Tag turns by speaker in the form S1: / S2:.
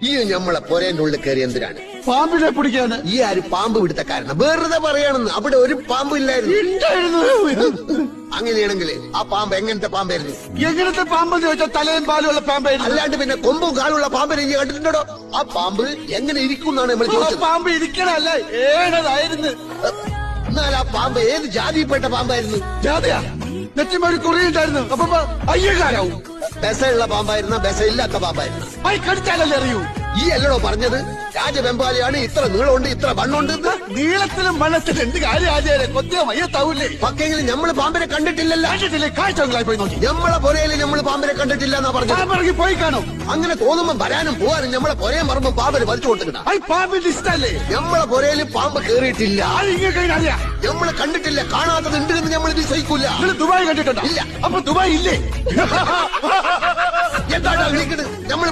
S1: ഈ ഞമ്മളെ പൊരേന്റെ ഉള്ളിൽ കയറി എന്തിനാണ്?
S2: പാമ്പിനെ പിടിക്കാന്.
S1: ഈ ആര് പാമ്പ് പിടുത്തക്കാരനാ? വെറുതെ പറയാണെന്ന്. അവിടെ ഒരു പാമ്പ് ഇല്ലായിരുന്നു. അങ്ങനെയാണെങ്കിൽ ആ പാമ്പ് എങ്ങനത്തെ പാമ്പായിരുന്നു?
S2: എങ്ങനത്തെ പാമ്പെന്ന് ചോദിച്ചാൽ തലയും പാലുള്ള പാമ്പായിരുന്നു.
S1: അല്ലാണ്ട് പിന്നെ കൊമ്പും കാലുള്ള പാമ്പിനെ നീ കണ്ടിട്ടുണ്ടോ? ആ പാമ്പ് എങ്ങനെ ഇരിക്കും എന്നാണ് നമ്മൾ ചോദിച്ചത്.
S2: പാമ്പ് ഇരിക്കണല്ല, ഏഴതായിരുന്നു.
S1: എന്നാൽ ആ പാമ്പ് ഏത് ജാതിയിൽപ്പെട്ട പാമ്പായിരുന്നു?
S2: ജാതിയാ? നെറ്റിമ ഒരു കുറിയുണ്ടായിരുന്നു. അപ്പൊ അയ്യകാരാവും.
S1: ബെസയുള്ള പാമ്പായിരുന്ന ബെസ ഇല്ലാത്ത പാമ്പായിരുന്നു?
S2: അയ് കടിച്ചാലല്ലേ അറിയൂ.
S1: ഈ അല്ലടോ പറഞ്ഞത് രാജവെമ്പാലിയാണ് ഇത്ര നീളമുണ്ട് ഇത്ര വണ്ണുണ്ട്.
S2: നീളത്തിലും വണ്ണത്തിലും എന്ത് കാര്യം ആചാര്യ? കൊത്തിയ മയ്യത്താവൂലേ?
S1: പക്കെങ്കിലും നമ്മള് പാമ്പിനെ കണ്ടിട്ടില്ലല്ലോ.
S2: കണ്ടിട്ടില്ലേ? കാഴ്ചകളായി പോയി നോക്കി.
S1: നമ്മളെ പൊരയില് നമ്മള് പാമ്പിനെ കണ്ടിട്ടില്ല എന്നാ പറഞ്ഞത്.
S2: പോയി കാണും.
S1: അങ്ങനെ തോന്നുമ്പോ വരാനും പോവാനും നമ്മളെ പൊരയും പറമ്പും പാമ്പിന് വലിച്ചു കൊടുത്തിട്ടാ.
S2: അയ് പാമ്പിന്റെ ഇഷ്ടല്ലേ?
S1: നമ്മളെ പൊരയില് പാമ്പ് കേറിയിട്ടില്ല.
S2: അറിയാം.
S1: നമ്മള് കണ്ടിട്ടില്ല. കാണാത്തത് ഉണ്ട് എന്ന് നമ്മൾ വിശ്വസിക്കൂല.
S2: നിങ്ങൾ ദുബായ് കണ്ടിട്ടുണ്ടോ?
S1: ഇല്ല.
S2: അപ്പൊ ദുബായ് ഇല്ലേ?
S1: എന്താണ് വിളിക്കുന്നത്? നമ്മൾ